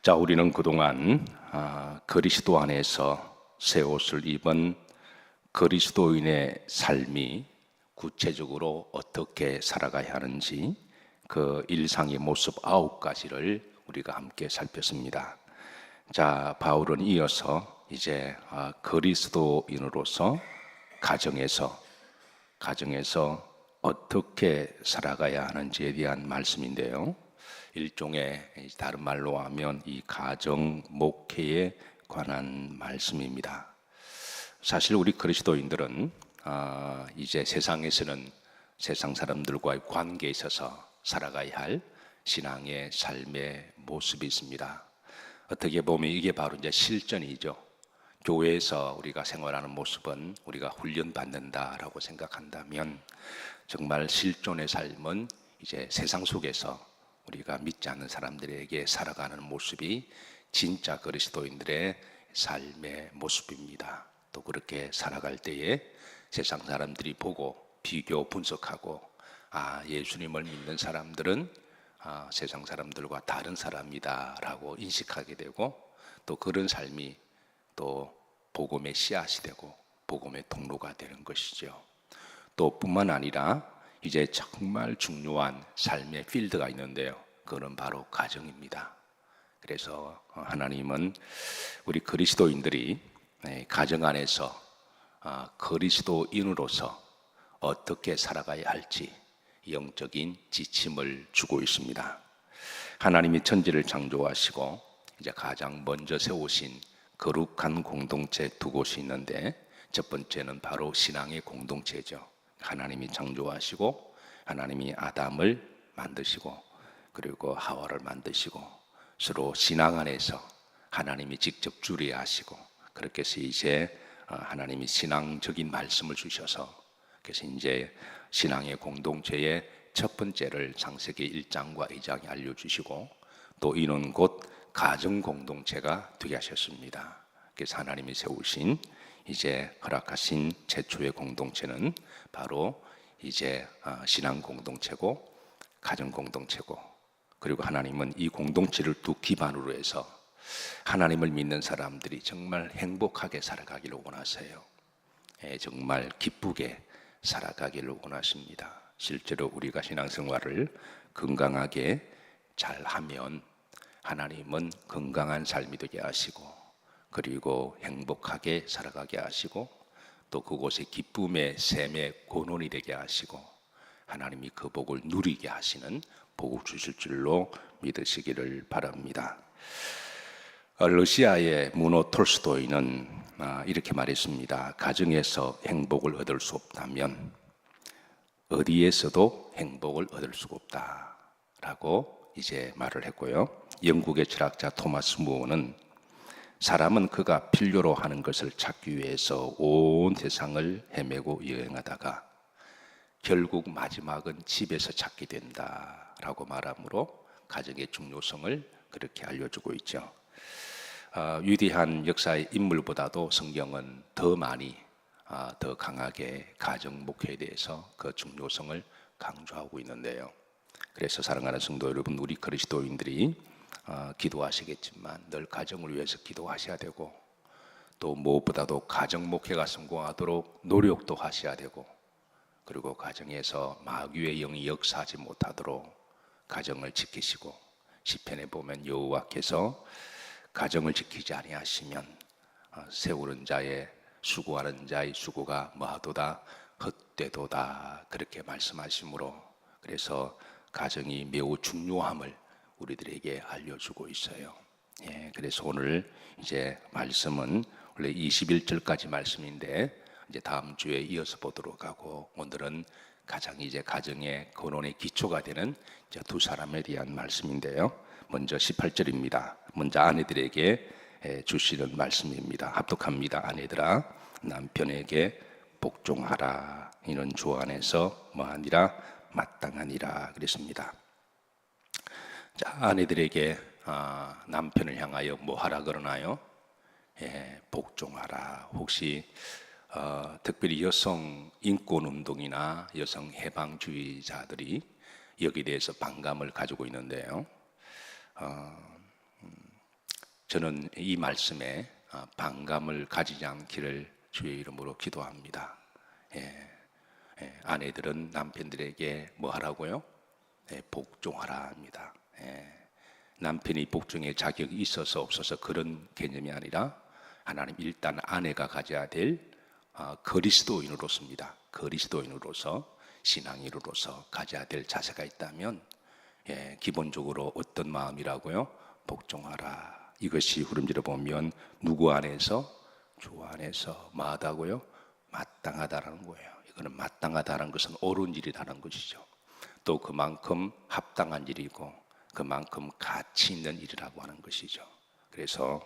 자, 우리는 그동안 그리스도 안에서 새 옷을 입은 그리스도인의 삶이 구체적으로 어떻게 살아가야 하는지 그 일상의 모습 9가지를 우리가 함께 살폈습니다. 자, 바울은 이어서 이제 그리스도인으로서 가정에서 어떻게 살아가야 하는지에 대한 말씀인데요. 일종의 다른 말로 하면 이 가정 목회에 관한 말씀입니다. 사실 우리 그리스도인들은 이제 세상에서는 세상 사람들과의 관계에 있어서 살아가야 할 신앙의 삶의 모습이 있습니다. 어떻게 보면 이게 바로 이제 실전이죠. 교회에서 우리가 생활하는 모습은 우리가 훈련받는다라고 생각한다면 정말 실존의 삶은 이제 세상 속에서 우리가 믿지 않는 사람들에게 살아가는 모습이 진짜 그리스도인들의 삶의 모습입니다. 또 그렇게 살아갈 때에 세상 사람들이 보고 비교 분석하고 예수님을 믿는 사람들은 세상 사람들과 다른 사람이다 라고 인식하게 되고 또 그런 삶이 또 복음의 씨앗이 되고 복음의 통로가 되는 것이죠. 또 뿐만 아니라 이제 정말 중요한 삶의 필드가 있는데요. 그건 바로 가정입니다. 그래서 하나님은 우리 그리스도인들이 가정 안에서 그리스도인으로서 어떻게 살아가야 할지 영적인 지침을 주고 있습니다. 하나님이 천지를 창조하시고 이제 가장 먼저 세우신 거룩한 공동체 두 곳이 있는데 첫 번째는 바로 신앙의 공동체죠. 하나님이 창조하시고 하나님이 아담을 만드시고 그리고 하와를 만드시고 서로 신앙 안에서 하나님이 직접 주례하시고 그렇게 해서 이제 하나님이 신앙적인 말씀을 주셔서 그래서 이제 신앙의 공동체의 첫 번째를 창세기 1장과 2장에 알려주시고 또 이는 곧 가정 공동체가 되게 하셨습니다. 그래서 하나님이 세우신 이제 허락하신 최초의 공동체는 바로 이제 신앙 공동체고 가정 공동체고 그리고 하나님은 이 공동체를 두 기반으로 해서 하나님을 믿는 사람들이 정말 행복하게 살아가기를 원하세요. 정말 기쁘게 살아가기를 원하십니다. 실제로 우리가 신앙생활을 건강하게 잘하면 하나님은 건강한 삶이 되게 하시고 그리고 행복하게 살아가게 하시고 또 그곳에 기쁨의 샘의 권원이 되게 하시고 하나님이 그 복을 누리게 하시는 복을 주실 줄로 믿으시기를 바랍니다. 러시아의 무노 톨스토이는 이렇게 말했습니다. 가정에서 행복을 얻을 수 없다면 어디에서도 행복을 얻을 수가 없다라고 이제 말을 했고요. 영국의 철학자 토마스 무어는 사람은 그가 필요로 하는 것을 찾기 위해서 온 세상을 헤매고 여행하다가 결국 마지막은 집에서 찾게 된다라고 말하므로 가정의 중요성을 그렇게 알려주고 있죠. 위대한 역사의 인물보다도 성경은 더 많이 더 강하게 가정 목회에 대해서 그 중요성을 강조하고 있는데요. 그래서 사랑하는 성도 여러분, 우리 그리스도인들이 기도하시겠지만 늘 가정을 위해서 기도하셔야 되고 또 무엇보다도 가정 목회가 성공하도록 노력도 하셔야 되고 그리고 가정에서 마귀의 영이 역사하지 못하도록 가정을 지키시고 시편에 보면 여호와께서 가정을 지키지 아니하시면 세우는 자의 수고하는 자의 수고가 뭐하도다 헛되도다 그렇게 말씀하시므로 그래서 가정이 매우 중요함을 우리들에게 알려주고 있어요. 그래서 오늘 이제 말씀은 원래 21절까지 말씀인데 이제 다음 주에 이어서 보도록 하고 오늘은 가장 이제 가정의 근원의 기초가 되는 이제 두 사람에 대한 말씀인데요. 먼저 18절입니다. 먼저 아내들에게 주시는 말씀입니다. 합독합니다. 아내들아 남편에게 복종하라. 이는 주 안에서 뭐하니라 마땅하니라 그랬습니다. 자, 아내들에게 남편을 향하여 뭐 하라 그러나요? 복종하라. 혹시 특별히 여성 인권 운동이나 여성 해방주의자들이 여기에 대해서 반감을 가지고 있는데요. 저는 이 말씀에 반감을 가지지 않기를 주의 이름으로 기도합니다. 아내들은 남편들에게 뭐 하라고요? 복종하라 합니다. 남편이 복종의 자격이 있어서 없어서 그런 개념이 아니라 하나님 일단 아내가 가져야 될 그리스도인으로서입니다. 그리스도인으로서 신앙인으로서 가져야 될 자세가 있다면 기본적으로 어떤 마음이라고요? 복종하라. 이것이 후름질어 보면 누구 안에서? 주 안에서 마다고요? 마땅하다라는 거예요. 이거는 마땅하다는 것은 옳은 일이라는 것이죠. 또 그만큼 합당한 일이고 그만큼 가치 있는 일이라고 하는 것이죠. 그래서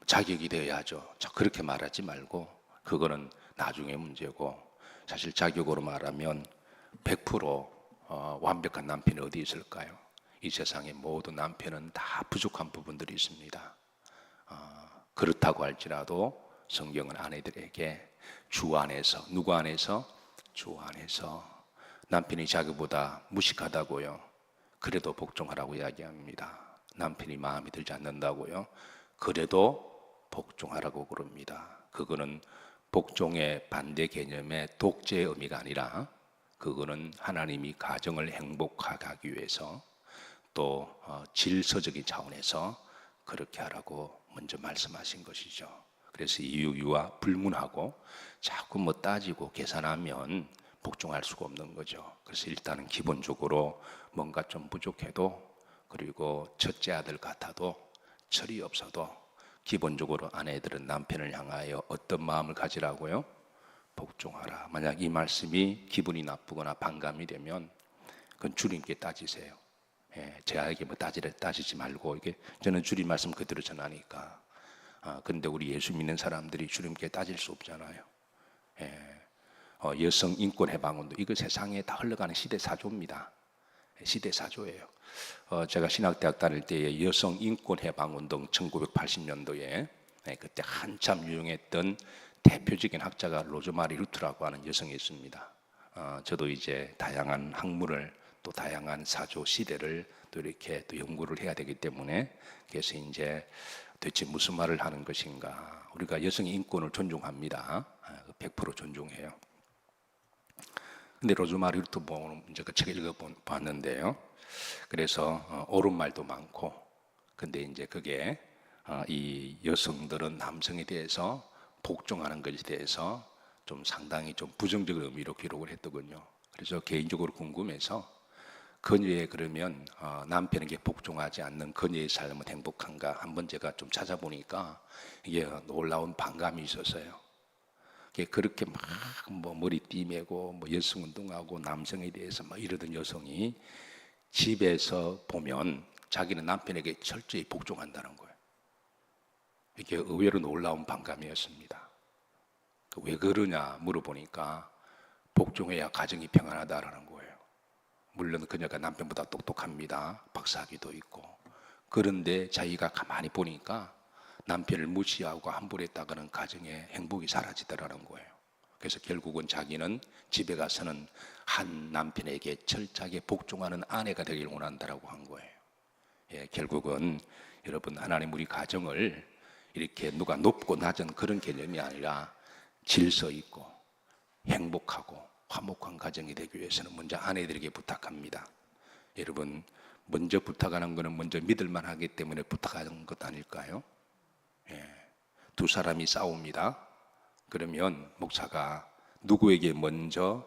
자격이 되어야죠. 그렇게 말하지 말고 그거는 나중에 문제고, 사실 자격으로 말하면 100% 완벽한 남편이 어디 있을까요? 이 세상의 모든 남편은 다 부족한 부분들이 있습니다. 그렇다고 할지라도 성경은 아내들에게 주 안에서, 누구 안에서? 주 안에서 남편이 자기보다 무식하다고요? 그래도 복종하라고 이야기합니다. 남편이 마음에 들지 않는다고요? 그래도 복종하라고 그럽니다. 그거는 복종의 반대 개념의 독재의 의미가 아니라 그거는 하나님이 가정을 행복하게 하기 위해서 또 질서적인 차원에서 그렇게 하라고 먼저 말씀하신 것이죠. 그래서 이유와 불문하고 자꾸 뭐 따지고 계산하면 복종할 수가 없는 거죠. 그래서 일단은 기본적으로 뭔가 좀 부족해도, 그리고 첫째 아들 같아도, 철이 없어도 기본적으로 아내들은 남편을 향하여 어떤 마음을 가지라고요? 복종하라. 만약 이 말씀이 기분이 나쁘거나 반감이 되면 그건 주님께 따지세요. 제가 뭐 따지지 말고, 이게 저는 주님 말씀 그대로 전하니까. 근데 우리 예수 믿는 사람들이 주님께 따질 수 없잖아요. 여성 인권 해방운동, 이거 세상에 다 흘러가는 시대 사조입니다. 시대 사조예요. 제가 신학대학 다닐 때에 여성 인권 해방운동 1980년도에 그때 한참 유행했던 대표적인 학자가 로즈마리 루트라고 하는 여성이 있습니다. 저도 이제 다양한 학문을, 또 다양한 사조 시대를 또 이렇게 또 연구를 해야 되기 때문에, 그래서 이제 도대체 무슨 말을 하는 것인가. 우리가 여성의 인권을 존중합니다. 100% 존중해요. 근데 로즈마리 루트 보는 제가 책을 읽어봤는데요. 그래서 옳은 말도 많고, 근데 이제 그게 이 여성들은 남성에 대해서 복종하는 것에 대해서 좀 상당히 좀 부정적인 의미로 기록을 했더군요. 그래서 개인적으로 궁금해서 그녀의 그러면 남편에게 복종하지 않는 그녀의 삶은 행복한가 한번 제가 좀 찾아보니까 이게 놀라운 반감이 있었어요. 그렇게 막 뭐 머리띠 매고 뭐 여성 운동하고 남성에 대해서 막 이러던 여성이 집에서 보면 자기는 남편에게 철저히 복종한다는 거예요. 이게 의외로 놀라운 반감이었습니다. 왜 그러냐 물어보니까 복종해야 가정이 평안하다라는 거예요. 물론 그녀가 남편보다 똑똑합니다. 박사학위도 있고. 그런데 자기가 가만히 보니까 남편을 무시하고 함부로 했다가는 가정의 행복이 사라지더라는 거예요. 그래서 결국은 자기는 집에 가서는 한 남편에게 철저하게 복종하는 아내가 되길 원한다라고 한 거예요. 결국은 여러분, 하나님 우리 가정을 이렇게 누가 높고 낮은 그런 개념이 아니라 질서 있고 행복하고 화목한 가정이 되기 위해서는 먼저 아내들에게 부탁합니다. 여러분, 먼저 부탁하는 것은 먼저 믿을만 하기 때문에 부탁하는 것 아닐까요? 두 사람이 싸웁니다. 그러면 목사가 누구에게 먼저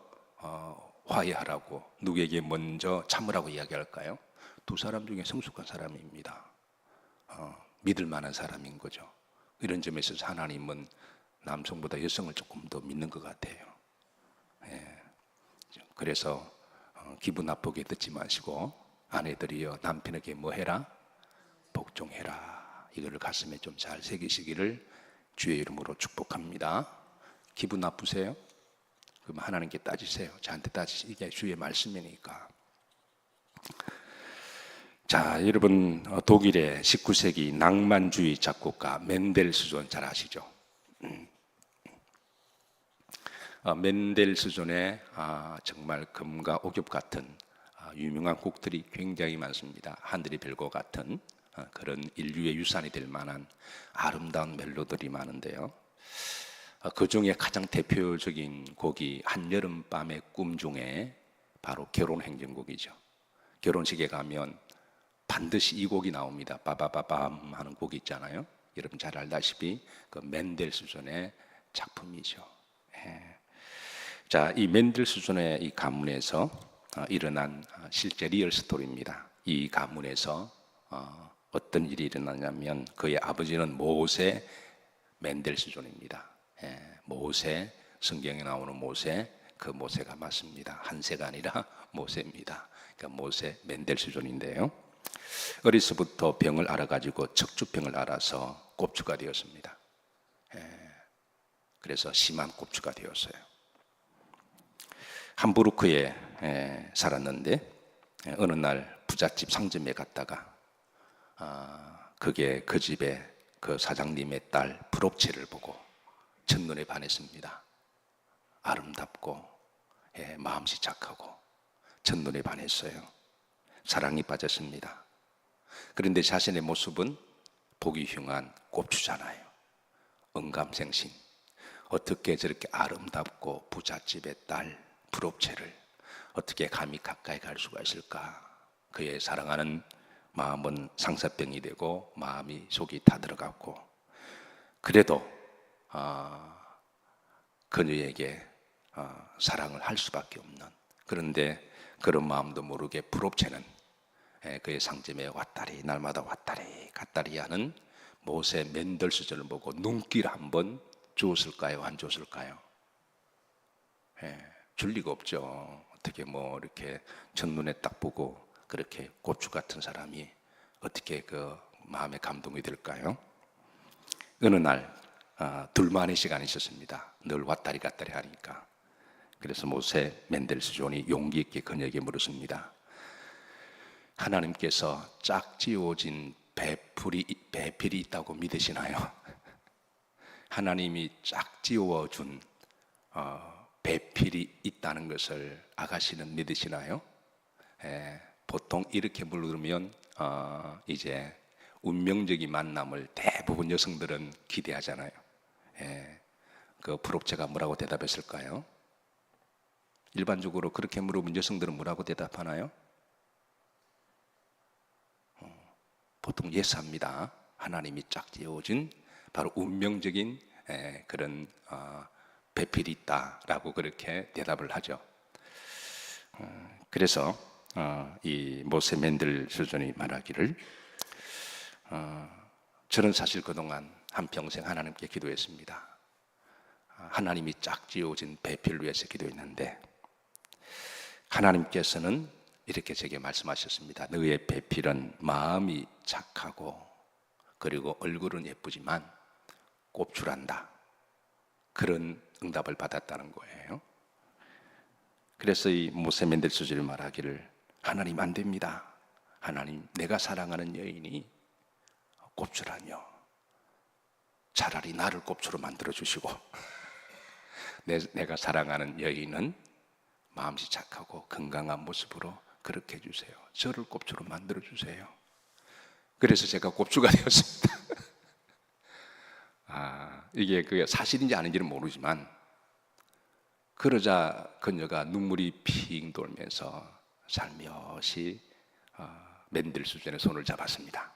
화해하라고, 누구에게 먼저 참으라고 이야기할까요? 두 사람 중에 성숙한 사람입니다. 믿을 만한 사람인 거죠. 이런 점에 있어서 하나님은 남성보다 여성을 조금 더 믿는 것 같아요. 그래서 기분 나쁘게 듣지 마시고 아내들이여 남편에게 뭐 해라? 복종해라. 이거를 가슴에 좀 잘 새기시기를 주의 이름으로 축복합니다. 기분 나쁘세요? 그럼 하나님께 따지세요. 저한테 따지세요. 이게 주의 말씀이니까. 자, 여러분, 독일의 19세기 낭만주의 작곡가 멘델스존 잘 아시죠? 멘델스존의 정말 금과 옥엽 같은 유명한 곡들이 굉장히 많습니다. 하늘의 별과 같은 그런 인류의 유산이 될 만한 아름다운 멜로디들이 많은데요. 그 중에 가장 대표적인 곡이 한여름밤의 꿈 중에 바로 결혼행진곡이죠. 결혼식에 가면 반드시 이 곡이 나옵니다. 빠바바밤 하는 곡이 있잖아요. 여러분 잘 알다시피 그 멘델스존의 작품이죠. 예. 자, 이 멘델스존의 이 가문에서 일어난 실제 리얼 스토리입니다. 이 가문에서 어떤 일이 일어나냐면 그의 아버지는 모세 멘델스존입니다. 모세, 성경에 나오는 모세, 그 모세가 맞습니다. 한세가 아니라 모세입니다. 그러니까 모세 멘델스존인데요. 어려서부터 병을 알아가지고 척추병을 알아서 꼽주가 되었습니다. 그래서 심한 꼽주가 되었어요. 함부르크에 살았는데 어느 날 부잣집 상점에 갔다가 그게 그 집에 그 사장님의 딸 브롭체를 보고 첫눈에 반했습니다. 아름답고 마음씨 착하고 첫눈에 반했어요. 사랑이 빠졌습니다. 그런데 자신의 모습은 보기 흉한 꼽주잖아요. 언감생심. 어떻게 저렇게 아름답고 부잣집의 딸 브롭체를 어떻게 감히 가까이 갈 수가 있을까? 그의 사랑하는 마음은 상사병이 되고 마음이 속이 타들어갔고, 그래도 그녀에게 사랑을 할 수밖에 없는, 그런데 그런 마음도 모르게 브롭체는 그의 상점에 왔다리 날마다 왔다리 갔다리 하는 모세 멘델스존을 보고 눈길 한번 주었을까요? 안 주었을까요? 줄 리가 없죠. 어떻게 뭐 이렇게 첫눈에 딱 보고 그렇게 고추 같은 사람이 어떻게 그 마음에 감동이 될까요? 어느 날 둘만의 시간이 있었습니다. 늘 왔다리 갔다리 하니까. 그래서 모세 멘델스존이 용기 있게 그녀에게 물었습니다. 하나님께서 짝지어진 배필이 있다고 믿으시나요? 하나님이 짝지어준 배필이 있다는 것을 아가씨는 믿으시나요? 보통 이렇게 물으면 이제 운명적인 만남을 대부분 여성들은 기대하잖아요. 그 프롭체가 뭐라고 대답했을까요? 일반적으로 그렇게 물으면 여성들은 뭐라고 대답하나요? 보통 예스합니다. 하나님이 짝지어준 바로 운명적인 그런 배필이 있다라고 그렇게 대답을 하죠. 그래서 이 모세 멘델스존이 말하기를 저는 사실 그동안 한평생 하나님께 기도했습니다. 하나님이 짝지어진 배필을 위해서 기도했는데 하나님께서는 이렇게 제게 말씀하셨습니다. 너의 배필은 마음이 착하고 그리고 얼굴은 예쁘지만 꼽출한다. 그런 응답을 받았다는 거예요. 그래서 이 모세 멘델스존이 말하기를 하나님 안 됩니다. 하나님 내가 사랑하는 여인이 꼽출하며 차라리 나를 꼽추로 만들어 주시고 내가 사랑하는 여인은 마음씨 착하고 건강한 모습으로 그렇게 해주세요. 저를 꼽추로 만들어 주세요. 그래서 제가 꼽추가 되었습니다. 이게 그게 사실인지 아닌지는 모르지만 그러자 그녀가 눈물이 핑 돌면서 살며시 멘델스존의 손을 잡았습니다.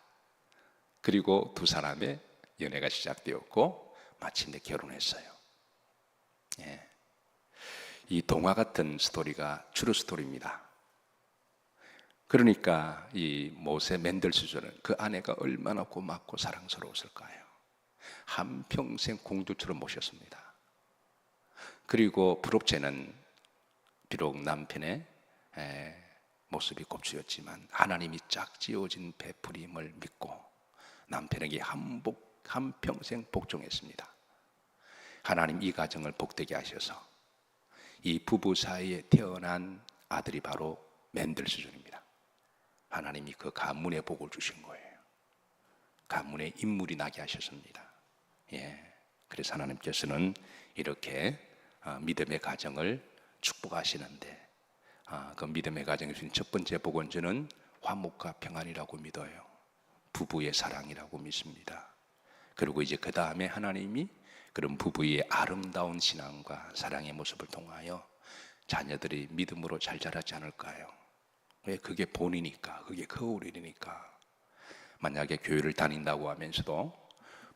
그리고 두 사람의 연애가 시작되었고 마침내 결혼했어요. 이 동화 같은 스토리가 트루 스토리입니다. 그러니까 이 모세 멘델스존은 그 아내가 얼마나 고맙고 사랑스러웠을까요? 한평생 공주처럼 모셨습니다. 그리고 브롭체는 비록 남편의 모습이 꼽주였지만 하나님이 짝지어진 베풀임을 믿고 남편에게 한평생 복종했습니다. 하나님 이 가정을 복되게 하셔서 이 부부 사이에 태어난 아들이 바로 멘델스존입니다. 하나님이 그 가문에 복을 주신 거예요. 가문에 인물이 나게 하셨습니다. 그래서 하나님께서는 이렇게 믿음의 가정을 축복하시는데 그 믿음의 가정에 주신 첫 번째 복은 저는 화목과 평안이라고 믿어요. 부부의 사랑이라고 믿습니다. 그리고 이제 그 다음에 하나님이 그런 부부의 아름다운 신앙과 사랑의 모습을 통하여 자녀들이 믿음으로 잘 자라지 않을까요? 왜? 그게 본이니까, 그게 거울이니까. 만약에 교회를 다닌다고 하면서도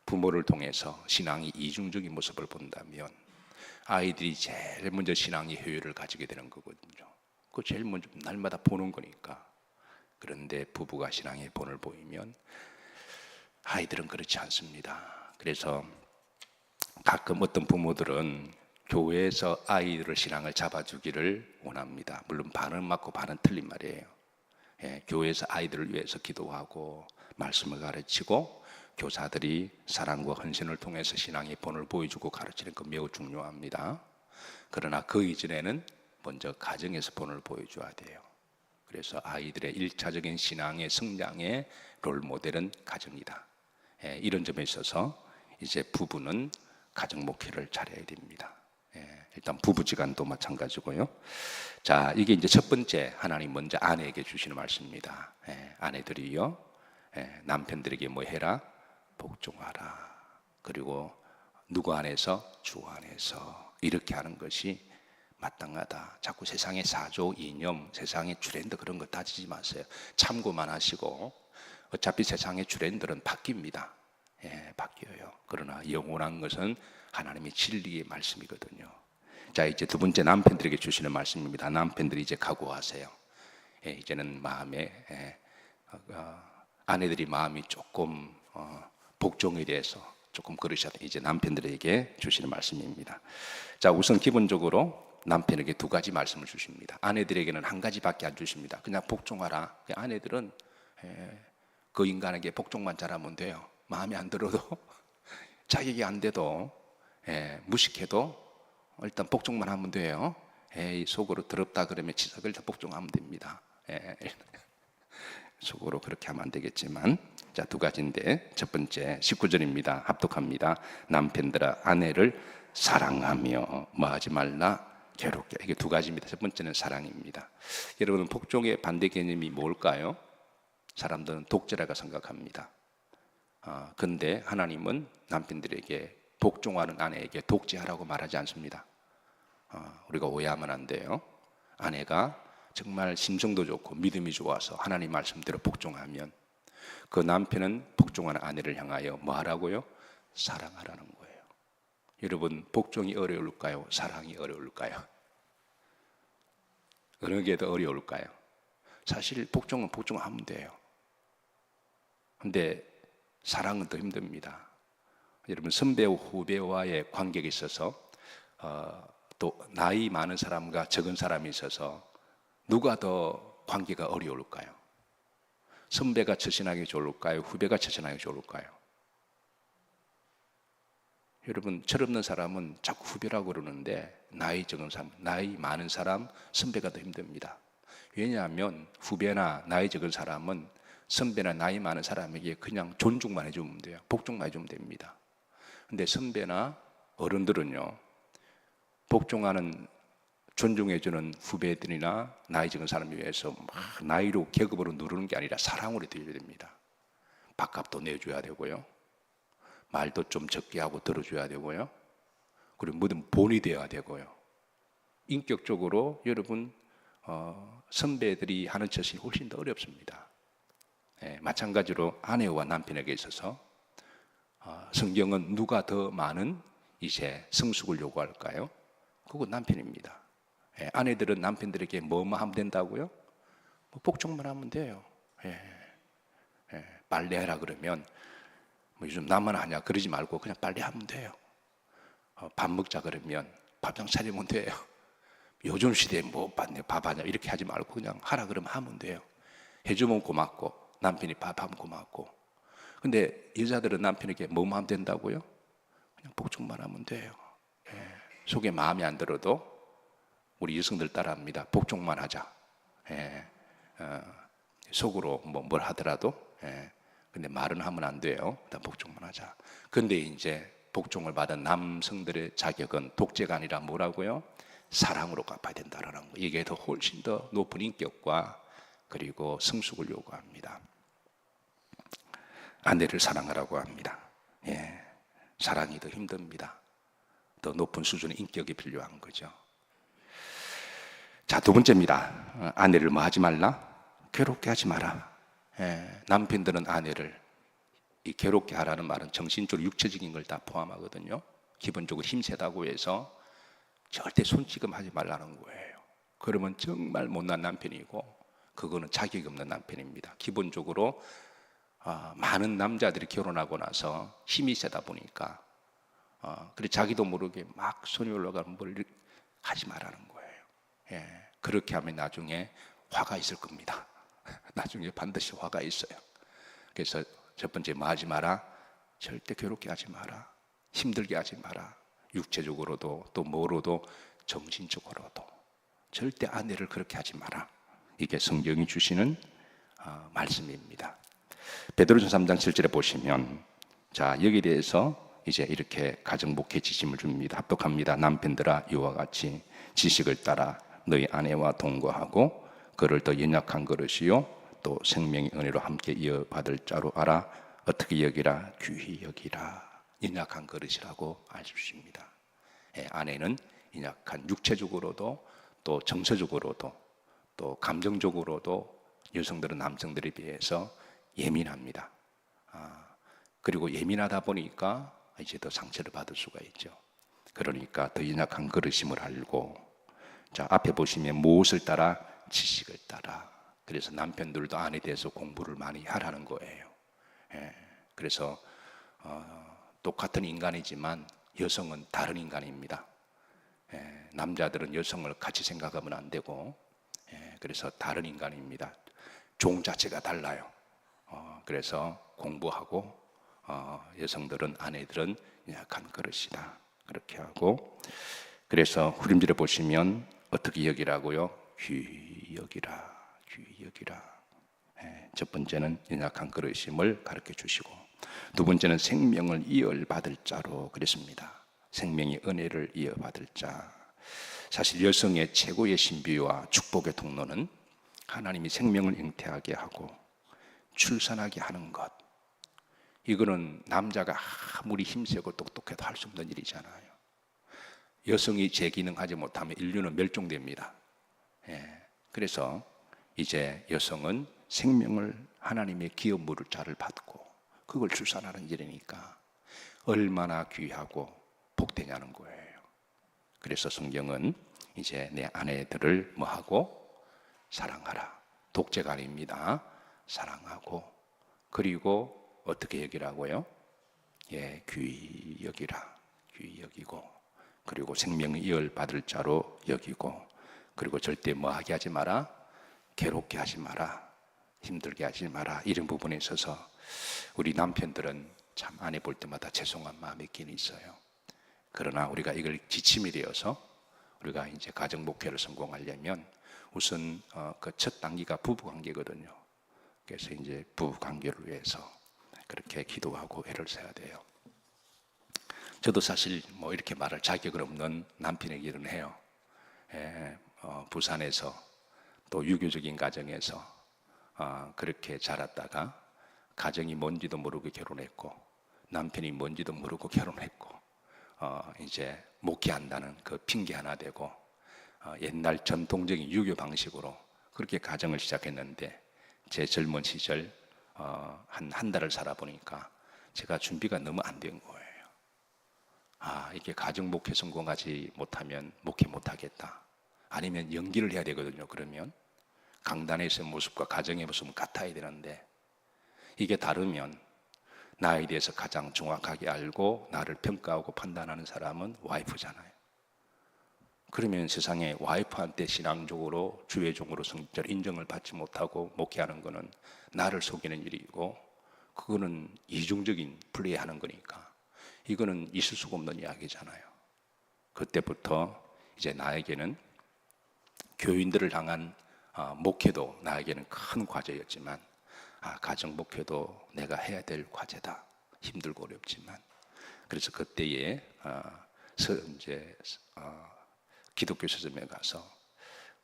부모를 통해서 신앙이 이중적인 모습을 본다면 아이들이 제일 먼저 신앙의 효율을 가지게 되는 거거든요. 그거 제일 먼저 날마다 보는 거니까. 그런데 부부가 신앙의 본을 보이면 아이들은 그렇지 않습니다. 그래서 가끔 어떤 부모들은 교회에서 아이들의 신앙을 잡아주기를 원합니다. 물론 반은 맞고 반은 틀린 말이에요. 교회에서 아이들을 위해서 기도하고 말씀을 가르치고 교사들이 사랑과 헌신을 통해서 신앙의 본을 보여주고 가르치는 건 매우 중요합니다. 그러나 그 이전에는 먼저 가정에서 본을 보여줘야 돼요. 그래서 아이들의 1차적인 신앙의 성장의 롤 모델은 가정이다. 이런 점에 있어서 이제 부부는 가정 목회를 잘해야 됩니다. 일단 부부지간도 마찬가지고요. 자, 이게 이제 첫 번째 하나님 먼저 아내에게 주시는 말씀입니다. 아내들이요, 남편들에게 뭐 해라? 복종하라. 그리고 누구 안에서? 주 안에서. 이렇게 하는 것이 마땅하다. 자꾸 세상의 사조, 이념, 세상의 트렌드 그런 거 따지지 마세요. 참고만 하시고 어차피 세상의 트렌드는 바뀝니다. 바뀌어요. 그러나 영원한 것은 하나님의 진리의 말씀이거든요. 자, 이제 두 번째 남편들에게 주시는 말씀입니다. 남편들이 이제 각오하세요. 이제는 마음에 아내들이 마음이 조금 복종에 대해서 조금 그러셔야 돼요. 이제 남편들에게 주시는 말씀입니다. 자, 우선 기본적으로 남편에게 두 가지 말씀을 주십니다. 아내들에게는 한 가지밖에 안 주십니다. 그냥 복종하라. 아내들은 그 인간에게 복종만 잘하면 돼요. 마음에 안 들어도 자격이 안 돼도 무식해도 일단 복종만 하면 돼요. 속으로 더럽다 그러면 치석을 다 복종하면 됩니다. 속으로 그렇게 하면 안 되겠지만, 자, 두 가지인데 첫 번째 19절입니다. 합독합니다. 남편들아 아내를 사랑하며 뭐 하지 말라 괴롭게. 이게 두 가지입니다. 첫 번째는 사랑입니다. 여러분, 복종의 반대 개념이 뭘까요? 사람들은 독재라고 생각합니다. 근데 하나님은 남편들에게 복종하는 아내에게 독재하라고 말하지 않습니다. 우리가 오해하면 안 돼요. 아내가 정말 심성도 좋고 믿음이 좋아서 하나님 말씀대로 복종하면 그 남편은 복종하는 아내를 향하여 뭐 하라고요? 사랑하라는 거예요. 여러분, 복종이 어려울까요? 사랑이 어려울까요? 어느 게 더 어려울까요? 사실 복종은 복종하면 돼요. 근데 사랑은 더 힘듭니다. 여러분, 선배와 후배와의 관계에 있어서 또 나이 많은 사람과 적은 사람이 있어서 누가 더 관계가 어려울까요? 선배가 처신하기 좋을까요? 후배가 처신하기 좋을까요? 여러분, 철없는 사람은 자꾸 후배라고 그러는데 나이 적은 사람, 나이 많은 사람, 선배가 더 힘듭니다. 왜냐하면 후배나 나이 적은 사람은 선배나 나이 많은 사람에게 그냥 존중만 해주면 돼요. 복종만 해주면 됩니다. 근데 선배나 어른들은요, 복종하는 존중해주는 후배들이나 나이 적은 사람을 위해서 막 나이로 계급으로 누르는 게 아니라 사랑으로 드려야 됩니다. 밥값도 내줘야 되고요, 말도 좀 적게 하고 들어줘야 되고요, 그리고 뭐든 본이 되어야 되고요. 인격적으로 여러분, 선배들이 하는 처신이 훨씬 더 어렵습니다. 마찬가지로 아내와 남편에게 있어서 성경은 누가 더 많은 이제 성숙을 요구할까요? 그건 남편입니다. 아내들은 남편들에게 뭐만 하면 된다고요? 뭐 복종만 하면 돼요. 빨래하라 그러면 뭐 요즘 나만 하냐 그러지 말고 그냥 빨래하면 돼요. 밥 먹자 그러면 밥상 차리면 돼요. 요즘 시대에 뭐 밥 하냐 이렇게 하지 말고 그냥 하라 그러면 하면 돼요. 해주면 고맙고 남편이 밥하면 고맙고. 근데 여자들은 남편에게 뭐만 하면 된다고요? 그냥 복종만 하면 돼요. 속에 마음에 안 들어도 우리 여성들 따라합니다. 복종만 하자. 속으로 뭘 하더라도. 근데 말은 하면 안 돼요. 일단 복종만 하자. 근데 이제 복종을 받은 남성들의 자격은 독재가 아니라 뭐라고요? 사랑으로 갚아야 된다라는 거. 이게 더 훨씬 더 높은 인격과 그리고 성숙을 요구합니다. 아내를 사랑하라고 합니다. 예, 사랑이 더 힘듭니다. 더 높은 수준의 인격이 필요한 거죠. 자, 두 번째입니다. 아내를 뭐 하지 말라? 괴롭게 하지 마라. 예, 남편들은 아내를 이 괴롭게 하라는 말은 정신적으로 육체적인 걸 다 포함하거든요. 기본적으로 힘세다고 해서 절대 손찌검하지 말라는 거예요. 그러면 정말 못난 남편이고 그거는 자격이 없는 남편입니다. 기본적으로 많은 남자들이 결혼하고 나서 힘이 세다 보니까 그래 자기도 모르게 막 손이 올라가면 뭘 하지 말라는 거예요. 예, 그렇게 하면 나중에 화가 있을 겁니다. 나중에 반드시 화가 있어요. 그래서 첫 번째 뭐 하지 마라? 절대 괴롭게 하지 마라. 힘들게 하지 마라. 육체적으로도 또 뭐로도 정신적으로도 절대 아내를 그렇게 하지 마라. 이게 성경이 주시는 말씀입니다. 베드로전서 3장 7절에 보시면 자 여기에 대해서 이제 이렇게 가정 목회 지침을 줍니다. 합독합니다. 남편들아 이와 같이 지식을 따라 너희 아내와 동거하고 그를 더 연약한 그릇이요 또 생명의 은혜로 함께 이어받을 자로 알아. 어떻게 여기라? 귀히 여기라. 연약한 그릇이라고 알려주십니다. 예, 아내는 연약한 육체적으로도 또 정서적으로도 또 감정적으로도 여성들은 남성들에 비해서 예민합니다. 그리고 예민하다 보니까 이제 더 상처를 받을 수가 있죠. 그러니까 더 연약한 그릇임을 알고 자 앞에 보시면 무엇을 따라? 지식을 따라. 그래서 남편들도 아내에 대해서 공부를 많이 하라는 거예요. 예, 그래서 똑같은 인간이지만 여성은 다른 인간입니다. 예, 남자들은 여성을 같이 생각하면 안 되고 그래서 다른 인간입니다. 종 자체가 달라요. 그래서 공부하고 여성들은 아내들은 약한 그릇이다 그렇게 하고 그래서 후림절에 보시면 어떻게 여기라고요? 귀히 여기라. 귀히 여기라. 첫 번째는 연약한 그릇임을 가르쳐 주시고 두 번째는 생명을 이어받을 자로 그랬습니다. 생명의 은혜를 이어받을 자. 사실 여성의 최고의 신비와 축복의 통로는 하나님이 생명을 잉태하게 하고 출산하게 하는 것. 이거는 남자가 아무리 힘세고 똑똑해도 할 수 없는 일이잖아요. 여성이 재기능하지 못하면 인류는 멸종됩니다. 그래서 이제 여성은 생명을 하나님의 기업 물을 자를 받고 그걸 출산하는 일이니까 얼마나 귀하고 복되냐는 거예요. 그래서 성경은 이제 내 아내들을 뭐하고? 사랑하라. 독재가 아닙니다. 사랑하고 그리고 어떻게 여기라고요? 예, 귀히 여기라. 귀히 여기고 그리고 생명의 이을 받을 자로 여기고 그리고 절대 뭐하게 하지 마라? 괴롭게 하지 마라. 힘들게 하지 마라. 이런 부분에 있어서 우리 남편들은 참 아내 볼 때마다 죄송한 마음이 있긴 있어요. 그러나 우리가 이걸 지침이 되어서 우리가 이제 가정 목회를 성공하려면 우선 그 첫 단계가 부부 관계거든요. 그래서 이제 부부 관계를 위해서 그렇게 기도하고 애를 써야 돼요. 저도 사실 뭐 이렇게 말할 자격은 없는 남편에게는 해요. 부산에서 또 유교적인 가정에서 그렇게 자랐다가 가정이 뭔지도 모르고 결혼했고 남편이 뭔지도 모르고 결혼했고 이제 목회한다는 그 핑계 하나 대고 옛날 전통적인 유교 방식으로 그렇게 가정을 시작했는데 제 젊은 시절 한 달을 살아보니까 제가 준비가 너무 안 된 거예요. 이게 가정 목회 성공하지 못하면 목회 못하겠다. 아니면 연기를 해야 되거든요. 그러면 강단에서의 모습과 가정의 모습은 같아야 되는데 이게 다르면 나에 대해서 가장 정확하게 알고 나를 평가하고 판단하는 사람은 와이프잖아요. 그러면 세상에 와이프한테 신앙적으로 주회종으로 성질 인정을 받지 못하고 목회하는 거는 나를 속이는 일이고 그거는 이중적인 플레이하는 거니까 이거는 있을 수가 없는 이야기잖아요. 그때부터 이제 나에게는 교인들을 향한 목회도 나에게는 큰 과제였지만 가정 목회도 내가 해야 될 과제다. 힘들고 어렵지만 그래서 그때에 이제 기독교 서점에 가서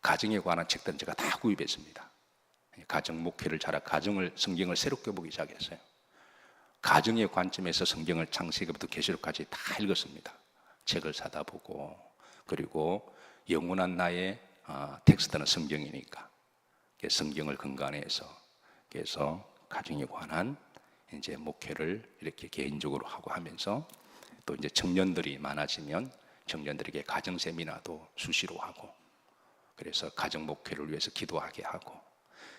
가정에 관한 책들은 제가 다 구입했습니다. 가정 목회를 가정을 성경을 새롭게 보기 시작했어요. 가정의 관점에서 성경을 창세기부터 계시록까지 다 읽었습니다. 책을 사다 보고, 그리고 영원한 나의 텍스트는 성경이니까 성경을 근간해서 그래서 가정에 관한 이제 목회를 이렇게 개인적으로 하고 하면서 또 이제 청년들이 많아지면 청년들에게 가정 세미나도 수시로 하고, 그래서 가정 목회를 위해서 기도하게 하고,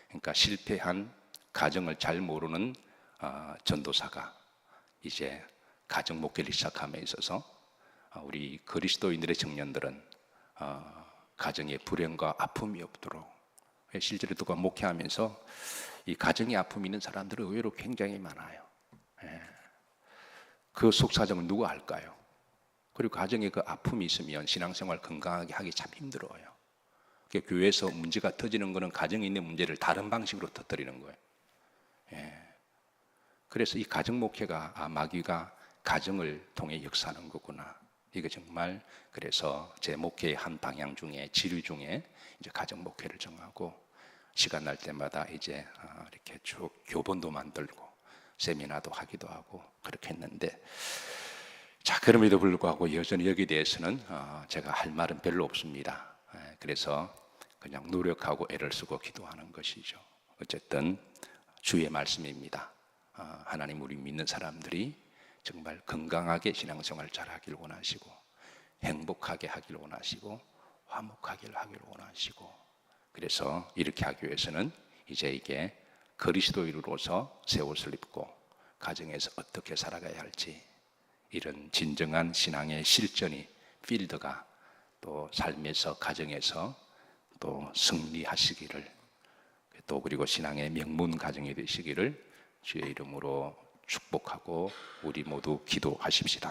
그러니까 실패한 가정을 잘 모르는 전도사가 이제 가정 목회를 시작함에 있어서 우리 그리스도인들의 청년들은 가정에 불행과 아픔이 없도록, 실제로 누가 목회하면서 이 가정에 아픔이 있는 사람들은 의외로 굉장히 많아요. 그 속사정을 누가 알까요? 그리고 가정에 그 아픔이 있으면 신앙생활 건강하게 하기 참 힘들어요. 교회에서 문제가 터지는 것은 가정에 있는 문제를 다른 방식으로 터뜨리는 거예요. 그래서 이 가정 목회가 마귀가 가정을 통해 역사하는 거구나. 이거 정말, 그래서 제 목회의 한 방향 중에, 지류 중에 이제 가정 목회를 정하고, 시간 날 때마다 이제 이렇게 쭉 교본도 만들고 세미나도 하기도 하고 그렇게 했는데, 자, 그럼에도 불구하고 여전히 여기에 대해서는 제가 할 말은 별로 없습니다. 그래서 그냥 노력하고 애를 쓰고 기도하는 것이죠. 어쨌든 주의 말씀입니다. 하나님, 우리 믿는 사람들이 정말 건강하게 신앙생활 잘하길 원하시고, 행복하게 하길 원하시고, 화목하길 하길 원하시고, 그래서 이렇게 하기 위해서는 이제 이게 그리스도인으로서 새 옷을 입고 가정에서 어떻게 살아가야 할지, 이런 진정한 신앙의 실전이, 필드가 또 삶에서, 가정에서 또 승리하시기를, 또 그리고 신앙의 명문 가정이 되시기를 주의 이름으로 축복하고 우리 모두 기도하십시다.